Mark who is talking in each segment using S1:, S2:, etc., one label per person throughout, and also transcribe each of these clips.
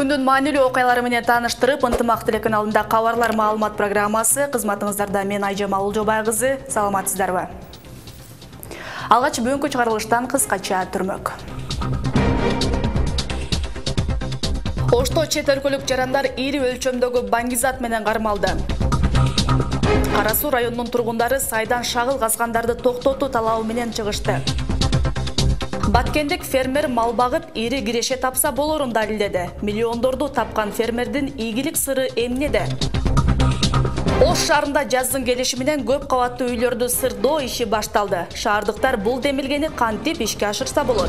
S1: Күндүн маанилүү окуялары менен тааныштырып, ынтымак телеканалында кабарлар маалымат программасы. Кызматыңыздарда мен Айжамал Улжобай кызы. Саламатсыздарбы? Алгач бүгүнкү чыгарылыштан кыскача түрмөк. Ошто чет өлкөлүк жарандар ири өлчөмдөгү баңгизат менен кармалды. Кара Суу районунун тургундары сайдан шагыл казгандарды токтотуу талабы менен чыгышты. Баткендик фермер мал багып, ири киреше тапса болорун далилдеди. Миллиондорду тапкан фермердин ийгилик сыры эмнеде? Ош шаарында жаздын келиши менен көп кабаттуу үйлөрдү сырдоо иши башталды. Шаардыктар бул демилгени кантип ишке ашырса болот?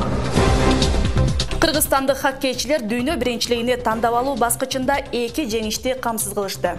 S1: Кыргызстандык хоккейчилер дүйнө биринчилигине тандап алуу баскычында 2 жеңишти камсыз кылышты.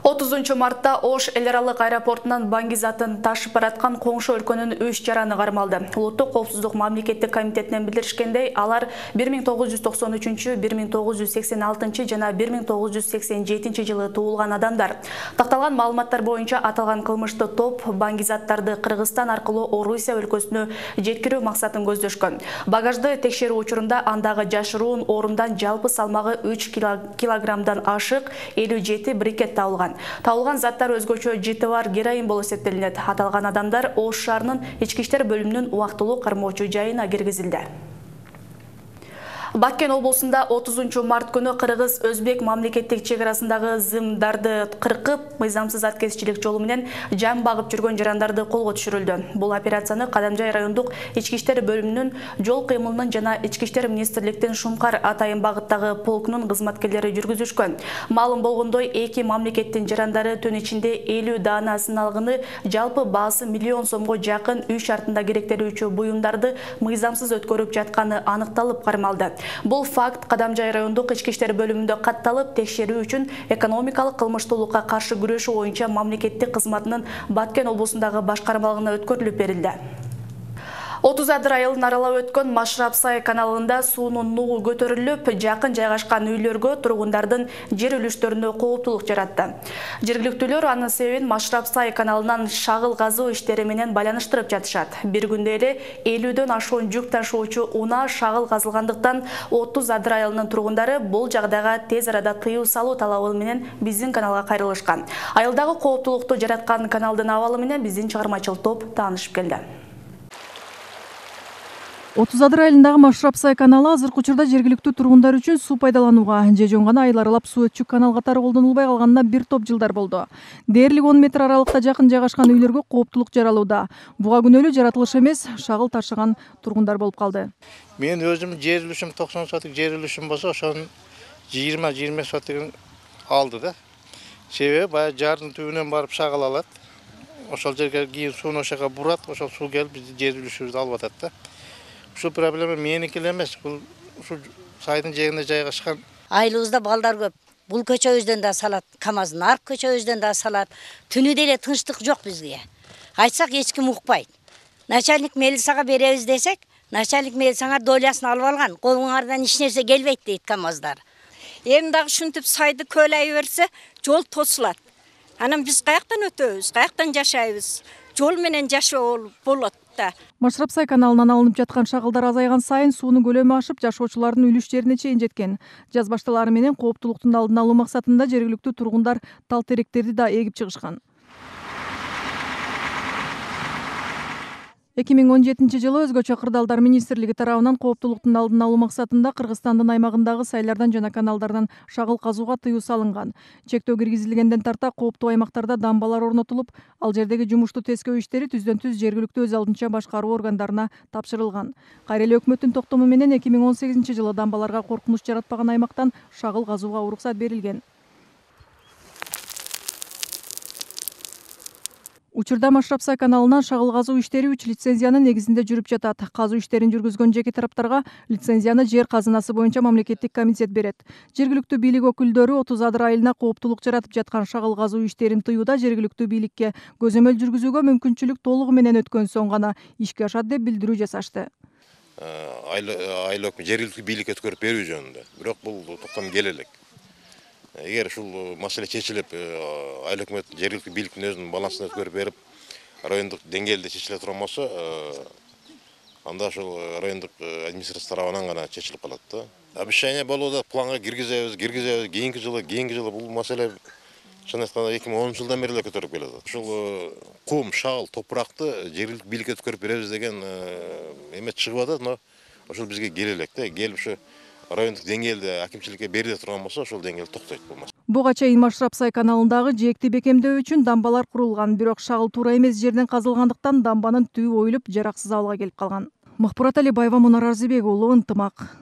S1: 30 мартта Ош эл аралык аэропортунан баңгизатын ташып бараткан коңшу өлкөнүн 3 жараны кармалды. Улуттук коопсуздук мамлекеттик комитетинен билдиришкендей, алар 1993, 1986 жана 1987 жылы туулган адамдар. Такталган маалыматтар боюнча аталган кылмыштуу топ баңгизаттарды Кыргызстан аркылуу Орусия өлкөсүнө жеткирүү максатын көздөшкөн. Багажды текшерүү учурунда андагы жашыруун орундан жалпы салмагы 3 килограммдан ашык 57 брикет табылган. Табылган заттар өзгөчө жыты бар героин болуп эсептелинет. Аталган адамдар Ош шаарынын ички иштер бөлүмүнүн убактылуу кармоочу жайына киргизилди. Баткен облусунда 30 март күнү Кыргыз-Өзбек мамлекеттик чек арасындагы зымдарды кыркып, мыйзамсыз аткезчилик жолу менен жан багып жүргөн жарандарды колго түшүрүлдү. Бул операцияны Кадамжай райондук ички иштер бөлүмүнүн жол кыймылынын жана ички иштер министрликтин Шумкар Атайын багыттагы полкунун кызматкерлери жүргүзүшкөн. Маалым болгондой, эки мамлекеттин жарандары түн ичинде 50 даана сыналгыны, жалпы баасы миллион сомго жакын үй шартында керектелүүчү буюмдарды мыйзамсыз өткөрүп жатканы аныкталып кармалды. Бул факт Кадамжай райондук ички иштер бөлүмүндө катталып, текшерүү үчүн экономикалык кылмыштуулукка каршы күрөшүү боюнча мамлекеттик кызматынын Баткен облусундагы башкармалыгына өткөрүлүп берилди. 30 адыр айылын аралап өткөн Машрапсай каналында суунун нугу көтөрүлүп, жакын жайгашкан үйлөргө тургундардын жер үлүштөрүнө кооптулук жаратты. Жергиликтүүлөр анын себебин Машрапсай каналынан шагыл казуу иштери менен байланыштырып жатышат. Бир күндө эле 50дөн ашуун жүк ташуучу унаа шагыл казылгандыктан 30 адыр айылынын тургундары бул жагдайга тез арада тыюу салуу талабы менен биздин каналга кайрылышкан. Айылдагы кооптулукту жараткан каналдын абалы менен биздин чыгармачыл топ таанышып келди.
S2: 30 адыр айылындагы Машрапсай каналы азыркы учурда жергиликтүү тургундар үчүн суу пайдаланууга же жөн гана айыл аралап суу өтчүк канал катары колдонулбай калганына бир топ жылдар болду. Дээрлик 10 метр аралыкта жакын жайгашкан үйлөргө кооптулук жаралууда. Буга күнөөлүү жаратылыш эмес, шагыл ташыган тургундар болуп калды.
S3: Мен өзүм жер үлүшүм 90 соток жер үлүшүм болсо, ошонун 20 сотогун алды да. Себеби баягы жардын түбүнөн барып шагыл алат. Ошол жерге кийин сууну ошого бурат, ошол суу келип биздин жер үлүшүбүздү алып атат да. Ушул проблема меники эле эмес, бул ушу сайдын жээгинде жайгашкан.
S4: Айылыбызда балдар көп. Бул көчөбүздөн да салат, КамАЗдын арк көчөбүздөн да салат. Түнү деле тынчтык жок бизге. Айтсак эч ким укпайт. Начальник милицияга беребиз десек, начальник милицияга долясын алып алган. Колуңардан эч нерсе келбейт дейт КамАЗдар.
S5: Эми дагы ушинтип сайды көлөй берсе, жол тосулат. Анан биз каяктан өтөбүз, каяктан жашайбыз? Жол менен жашоо болот.
S2: Машрапсай каналынан алынып жаткан шагылдар азайган сайын суунун көлөмү ашып, жашоочулардын үлүш жерине чейин жеткен. Жаз башталары менен кооптулуктун алдын алуу максатында жергиликтүү тургундар тал теректерди да эгип чыгышкан. 2017 жылы өзгөчө кырдаалдар министрлиги тарабынан кооптулуктун алдын алуу максатында Кыргызстандын аймагындагы сайлардан жана каналдардан шагыл казууга тыюу салынган. Чектөө киргизилгенден тарта кооптуу аймактарда дамбалар орнотулуп, ал жердеги жумушту тескөө иштери түздөн-түз жергиликтүү өз алдынча башкаруу органдарына тапшырылган. Кайрылуу өкмөттүн токтому менен 2018 жылы дамбаларга коркунуч жаратпаган аймактан шагыл казууга уруксат берилген. Учурда Машрапсай каналынан шагыл казуу иштери 3 лицензиянын негизинде жүрүп жатат. Казуу иштерин жүргүзгөн жеке тараптарга лицензияны жер казынасы боюнча мамлекеттик комитет берет. Жергиликтүү бийлик өкүлдөрү 30 адыр айылына кооптулук жаратып жаткан шагыл казуу иштерин тыюуда жергиликтүү бийликке көзөмөл жүргүзүүгө мүмкүнчүлүк толугу менен өткөн соң гана ишке ашат деп билдирүү жасашты.
S6: Айыл жергиликтүү бийликке өткөрүп берүү жөнүндө. Бирок бул токтом келе элек. Эгер ушул маселе чечилип, айыл өкмөт жергиликтүү бийликтин өзүнүн балансына өткөрүп берип, райондук деңгээлде чечиле турган болсо, Анда ошол райондук администрация тарабынан гана чечилип калат да. Обещание болууда планга киргизебиз, кийинки жылы бул маселе чын айтканда 2010 жылдан бери эле көтөрүлүп келет. Ушул кум, шагыл, топуракты жергиликтүү бийликке өткөрүп беребиз деген эме чыгып атат, но ошол бизге келелек да. Келип ушу райондук деңгээлде акимчиликке бериле турган болсо, ошол деңгээл токтойт болмаса.
S2: Буга чейин Машрапсай каналындагы жээкти бекемдөө үчүн дамбалар курулган, бирок шагыл туура эмес жерден казылгандыктан дамбанын түбү оюлуп, жараксыз абалга келип калган. Махпурат Алибаева, Мунар Арзыбек уулу, Ынтымак.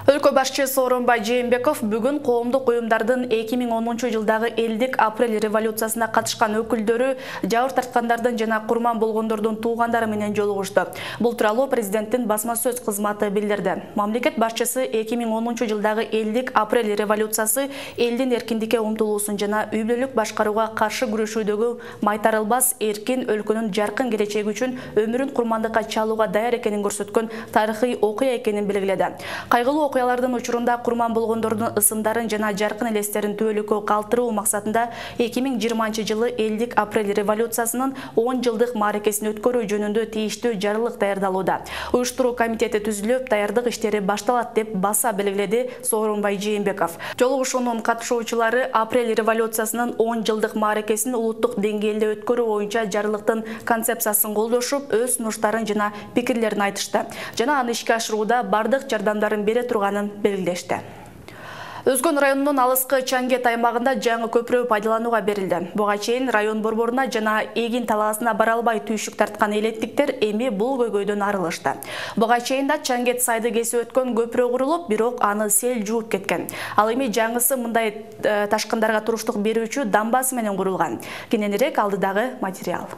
S1: Өлкө башчысы Сооронбай Жээнбеков бүгүн коомдук уюмдардын 2010 жылдагы элдик апрель революциясына катышкан өкүлдөрү, жабыр тарткандардын жана курман болгондордун туугандары менен жолугушту. Бул тууралуу президенттин басма сөз кызматы билдирди. Мамлекет башчысы 2010 жылдагы элдик апрель революциясы элдин эркиндикке умтулуусун жана үй бүлөлүк башкарууга каршы күрөшүүдөгү майтарылбас эркин өлкөнүн жаркын келечеги үчүн өмүрүн курмандыкка чалууга даяр экенин көрсөткөн тарыхый окуя экенин белгиледи. Кайгылуу окуялардын учурунда курман болгондордун ысымдарын жана жаркын элестерин түбөлүккө калтыруу максатында 2020 жылы элдик апрель революциясынын 10 жылдык мааракесин өткөрүү жөнүндө тийиштүү жарлык даярдалууда. Уюштуруу комитети түзүлүп, даярдык иштери башталат деп баса белгиледи Сооронбай Жээнбеков. Жолугушуунун катышуучулары апрель революциясынын 10 жылдык мааракесин улуттук деңгээлде өткөрүү боюнча жарлыктын концепциясын колдошуп, өз сунуштарын жана пикирлерин айтышты. Жана аны ишке ашырууда бардык жардамдарын бере турганын белгилешти. Өзгөн районунун алыскы Чангет аймагында жаңы көпүрө пайдаланууга берилди. Буга чейин район борборуна жана Эгин талаасына бара албай түйшүк тарткан элеттиктер эми бул көйгөйдөн арылышты. Буга чейин да Чангет сайды кесип өткөн көпүрө курулуп, бирок аны сел жууп кеткен. Ал эми жаңысы мындай ташкындарга туруштук берүүчү дамбасы менен курулган. Кененирээк алдыдагы материал.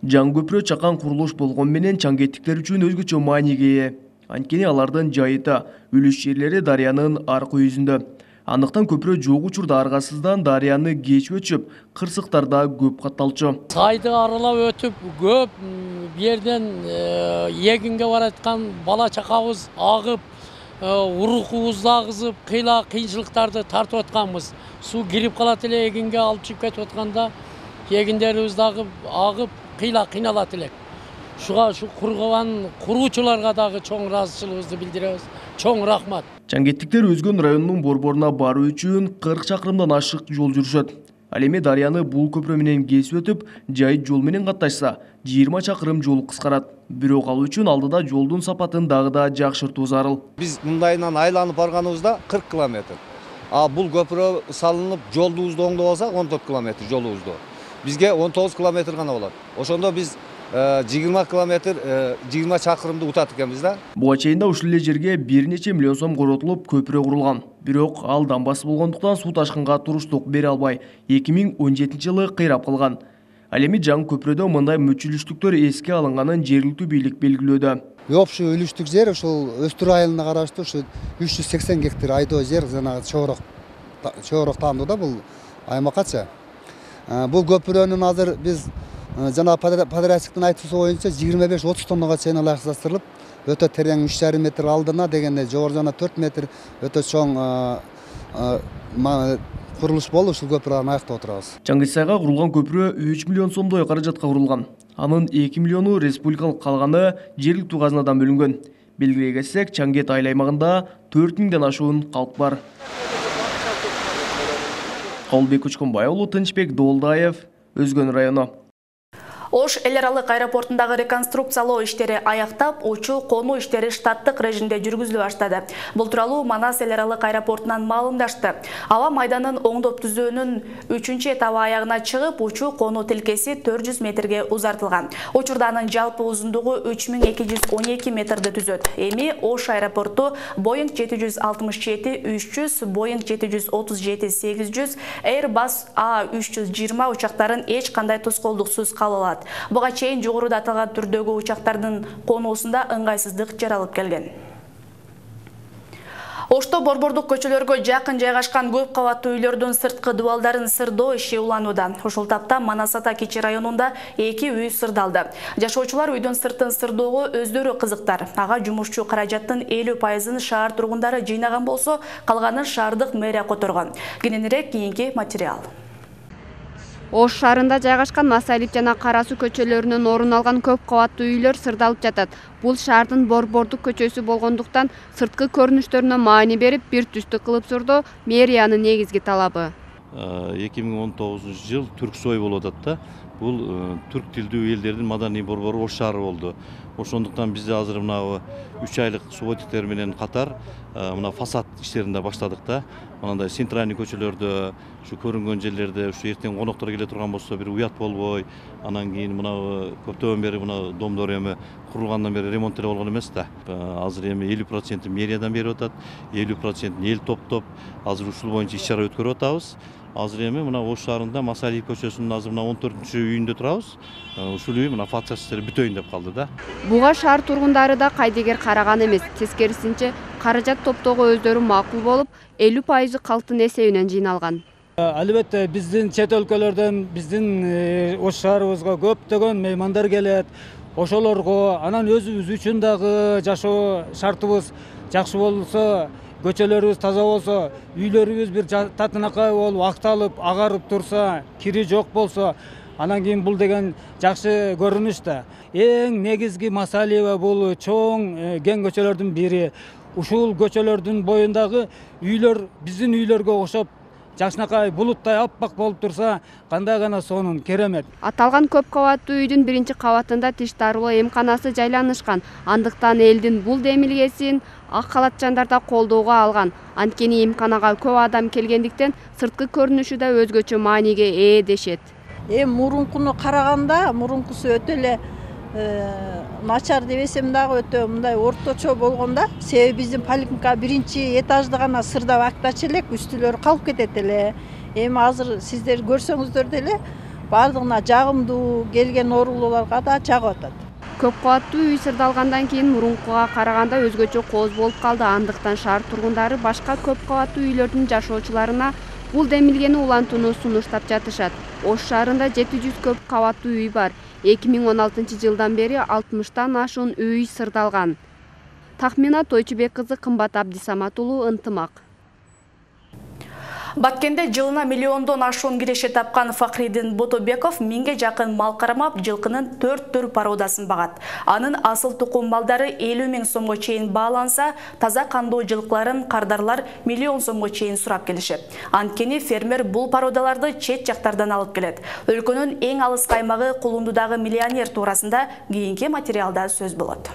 S7: Жаңы көпүрө чакан курулуш болгон менен чангеттиктер үчүн өзгөчө мааниге ээ. Анткени алардын жайыта, үлүш жерлери дарыянын аркы yüzүндө. Андыктан көпүрө жок учурда аргасыздан дарыяны кечип өтүп, кырсыктар да көп катталчу.
S8: Сайды аралап өтүп, көп жерден эгинге бараткан бала чакабыз агып, урукубузду агызып, кыйынчылыктарды тартып атканбыз. Суу кирип калат эле эгинге алып чыгып кетип атканда, эгиндерибизди агып, кыйналат элек. Шуга курган куруучуларга дагы чоң ыраазычылыгыбызды билдиребиз. Чоң рахмат.
S7: Чангеттиктер Өзгөн районунун борборуна баруу үчүн 40 чакырымдан ашык жол жүрүшөт. Ал эми дарыяны бул көпүрө менен кесип өтүп, жайыт жол менен катташса, 20 чакырым жол кыскарат. Бирок ал үчүн алдыда жолдун сапатын дагы да жакшыртуу зарыл.
S9: Биз мындайынан айланып барганыбызда 40 километр. А бул көпүрө салынып, жолубузду оңдобосак 14 километр жолубузду. Бизге 19 километр гана болот. Ошондо биз 20 километр, 20 чакырымды утат экенбиз да.
S7: Буга чейин да ушул эле жерге бир нече миллион сом коротулуп көпүрө курулган. Бирок ал дамбасы болгондуктан суу ташкынга туруштук бере албай 2017 жылы кыйрап калган. Ал эми жаңы көпүрөдө мындай мүчүлүштүктөр эске алынганын жергиликтүү бийлик белгилөөдө.
S10: Общий үлүштүк жер ушул Өстүр айылына караштуу ушу 380 гектар айдоо жер жана чогорок таандуу да бул аймакча. Бул көпүрөнүн азыр биз жана подрядчиктин айтуусу боюнча 25-30 тоннага чейин ылайыкташтырылып, өтө терең 3,5 метр алдына дегенде жогору жана 4 метр өтө чоң курулуш болуп, ушул көпүрөнү аяктап отурабыз.
S7: Чангетсайга курулган көпүрө 3 миллион сомдой каражатка курулган. Анын 2 миллиону республикалык, калганы жергиликтүү казынадан бөлүнгөн. Белгилей кетсек, Чангет айыл аймагында 4000ден ашуун калк бар. Калбек Учкунбай уулу, Тынчбек Долдаев, Өзгөн району.
S1: Ош эл аралык аэропортундагы реконструкциялоо иштери аяктап, учуу конуу иштери штаттык режимде жүргүзүлө баштады. Бул тууралуу Манас эл аралык аэропортунан маалымдашты. Аба майданын оңдоп түзөөнүн 3-чү этабы аягына чыгып, учуу конуу тилкеси 400 метрге узартылган. Учурда анын жалпы узундугу 3212 метрди түзөт. Эми Ош аэропорту Boeing 767-300, Boeing 737-800, Airbus A320 учактарын эч кандай тоскоолдуксуз кабыл алат. Буга чейин жогоруда аталган түрдөгү учактардын конуусунда ыңгайсыздык жаралып келген. Ошто борбордук көчөлөргө жакын жайгашкан көп кабаттуу үйлөрдүн сырткы дубалдарын сырдоо иши уланууда. Ошол тапта Манас Ата Кичи районунда 2 үй сырдалды. Жашоочулар үйдүн сыртын сырдоого өздөрү кызыктар. Ага жумушчу каражаттын 50%-ын шаар тургундары жыйнаган болсо, калганын шаардык мэрия которгон. Кененирээк кийинки материал.
S11: Ош шаарында жайгашкан Масалип жана Кара Суу көчөлөрүнөн орун алган көп кабаттуу үйлөр сырдалып жатат. Бул шаардын Борбордук көчөсү болгондуктан сырткы көрүнүштөрүнө маани берип, бир түстүк кылып сурдоо мэриянын негизги талабы.
S12: 2019 жыл Түрксой болуп атат да. Бул түрк тилдүү элдердин маданий борбору Ош шаары болду. Ошондуктан биз азыр мына 3 айлык субботиктер менен катар мына фасад иштеринде баштадык да. Мындай центральный көчөлөрдө, ушу көрүнгөн жерлерде, ушу эртең коноктор келе турган болсо бир уят болбой, анан кийин мына көптөн бери мына домдор эми курулгандан бери ремонт эле болгон эмес да. Азыр эми 50% мэриядан берип атат, 50% эл топтоп, азыр ушул боюнча иш-чара өткөрүп атабыз. Азыр эми мына Ош шаарында Масалип көчөсүнүн азыр мына 14-үйүндө турабыз. Ушул үй мына фасад иштери бүтөйүн деп калды да.
S11: Буга шаар тургундары да кайдыгер караган эмес. Тескерисинче, каражат топтоого өздөрү макул болуп, 50% калктын эсебинен жыйналган.
S13: Албетте биздин чет өлкөлөрдөн биздин Ош шаарыбызга көптөгөн меймандар келет. Ошолорго анан өзүбүз үчүн дагы жашоо шартыбыз жакшы болсо, көчөлөрүбүз таза болсо, үйлөрүбүз бир татынакай болуп, акталып, агарып турса, кири жок болсо, анан кийин бул деген жакшы көрүнүш да. Эң негизги маселе бул чоң кең көчөлөрдүн бири. Ушул көчөлөрдүн боюндагы үйлөр биздин үйлөргө окшоп жакшынакай булуттай аппак болуп турса, кандай гана сонун керемет.
S11: Аталган көп кабаттуу үйдүн биринчи кабатында тиш дарылоо эмканасы жайланышкан. Андыктан элдин бул демилгесин ак калатчандар да колдоого алган. Анткени эмканага көп адам келгендиктен сырткы көрүнүшү да өзгөчө мааниге ээ дешет.
S14: Мурункуну караганда, мурункусу өтө эле начар дебесем дагы өтө мындай орточо болгонда, себеби биздин поликлиника биринчи этажды гана сырдап актачу элек, үстүлөрү калып кетет эле. Эми азыр сиздер көрсөңүздөр деле бардыгына жагымдуу, келген оорулууларга да жагып атат.
S11: Көп кабаттуу үй сырдалгандан кийин мурункуга караганда өзгөчө кооз болуп калды. Андыктан шаар тургундары башка көп кабаттуу үйлөрдүн жашоочуларына бул демилгени улантууну сунуштап жатышат. Ош шаарында 700 көп кабаттуу үй бар. 2016 жылдан бери 60тан ашуун үй сырдалган. Тахмина Тойчубек кызы, Кымбат Абдисамат уулу, Ынтымак.
S1: Баткенде жылына миллиондон ашуун киреше тапкан Фахридин Ботобеков 1000ге жакын мал кармап, жылкынын 4 түр породасын багат. Анын асыл тукум малдары 50 000 сомго чейин бааланса, таза кандуу жылкыларын кардарлар миллион сомго чейин сурап келишет. Анткени фермер бул породаларды чет жактардан алып келет. Өлкөнүн эң алыс каймагы Кулундудагы миллионер туурасында кийинки материалда сөз болот.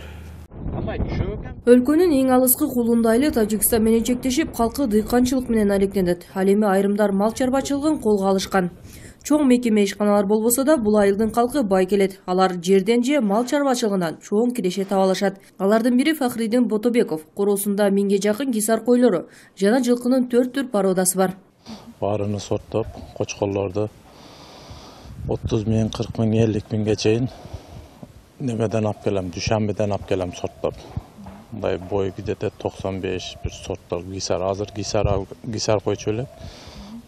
S15: Өлкөнүн эң алыскы Кулунду айылы Тажикстан менен чектешип, калкы дыйканчылык менен алектенет. Ал эми айрымдар мал чарбачылыгын колго алышкан. Чоң мекеме ишканалар болбосо да, бул айылдын калкы бай келет. Алар жерден же мал чарбачылыгынан чоң киреше таба алышат. Алардын бири Фахридин Ботобеков. Короосунда 1000ге жакын кисар койлору жана жылкынын 4 түр породасы бар.
S16: Баарыны сорттоп, кочкорлорду 30 000, 40 000, 50 000ге чейин немеден алып келем, Душанбеден алып келем сорттоп. Мындай бой где-то 95 bir сорттор кисар. Азыр кисар койчу элек.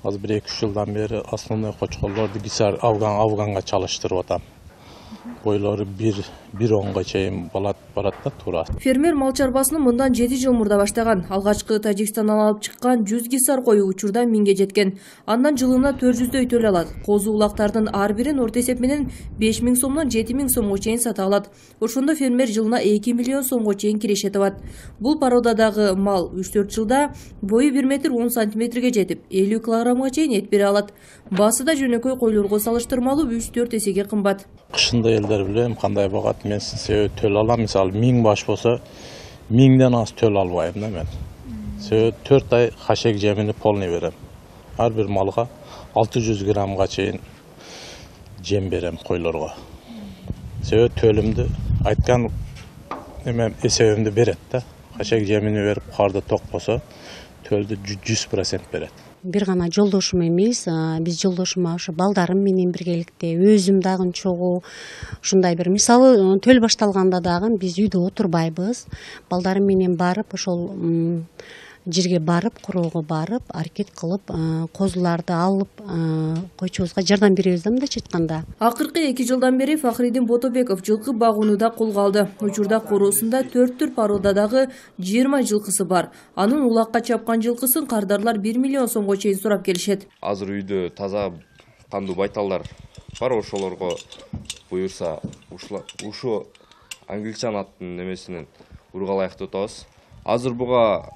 S16: Азыр 1-2 жылдан бери основной кочкорлорду кисар Афганга чалыштырып атам. Бойлору 1-10га чейин барат да туура.
S15: Фермер мал чарбасыны мындан 7 жыл мурда баштаган. Алгачкы Тажикстандан алып чыккан 100 кисар кою учурда 1000ге жеткен. Андан жылына 400дөй төлөй алат. Козу улактардын ар бирин орто эсеп менен 5000 сомдон 7000 сомго чейин сата алат. Ошондо фермер жылына 2 миллион сомго чейин киреше табат. Бул породадагы мал 3-4 жылда бою 1 метр 10 сантиметрге жетип, 50 килограммга чейин эт бере алат. Баасы да жөнөкөй койлорго салыштырмалуу 3-4 эсеге кымбат.
S16: Кышында элдер билем кандай багат, мен себеби төл алам, мисалы 1000 баш болсо 1000ден аз төл албайм да мен. Себеби 4 ай хашек жемини полный берем. Ар бир малга 600 граммга чейин жем берем койлорго. Себеби төлүмдү айткан эсебимди берет да. Хашек жемини берип карды ток болсо төлдү 100% берет.
S17: Бир гана жолдошум эмес, биз жолдошума ошо балдарым менен биргеликте, өзүм дагы чогуу ушундай бир мисалы төл башталганда дагы биз үйдө отурбайбыз. Балдарым менен барып ошол жерге барып, куроого барып, аракет кылып, козуларды алып, койчубузга жардам беребиз да мындайча айтканда.
S15: Акыркы 2 жылдан бери Фахридин Ботобеков жылкы багуунуда колго алды. Учурда короосунда 4 түр породадагы 20 жылкысы бар. Анын улакка чапкан жылкысын кардарлар 1 миллион сомго чейин сурап келишет.
S18: Азыр үйдө таза кандуу байталдар бар, ошолорго буюрса ушу англичан аттын немесинен ургалайык деп атабыз. Азыр буга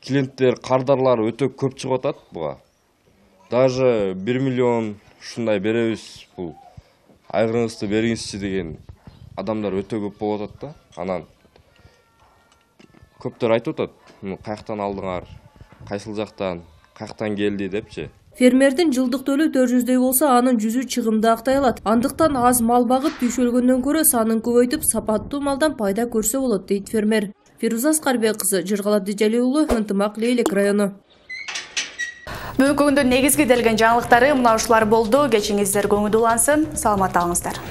S18: клиенттер, кардарлар өтө көп чыгып атат буга. Даже 1 миллион ушундай беребиз, бул айгырыңызды бериңизчи деген адамдар өтө көп болуп атат да. Анан көптөр айтып атат, каяктан алдыңар, кайсыл жактан, каяктан келди депчи.
S15: Фермердин жылдык төлөө 400дөй болсо, анын 100-ü чыгымда актай алат. Андыктан аз мал багып түйшөлгөндөн көрө санын көбөйтүп, сапаттуу малдан пайда көрсө болот, дейт фермер. Фируза Аскарбек кызы, Жыргал Абдижали уулу, Ынтымак, Лейлек району.
S1: Бүгүнкү күндүн негизги делген жаңылыктары мына ушулар болду. Кечиңиздер көңүл улансын. Саламат алыңыздар.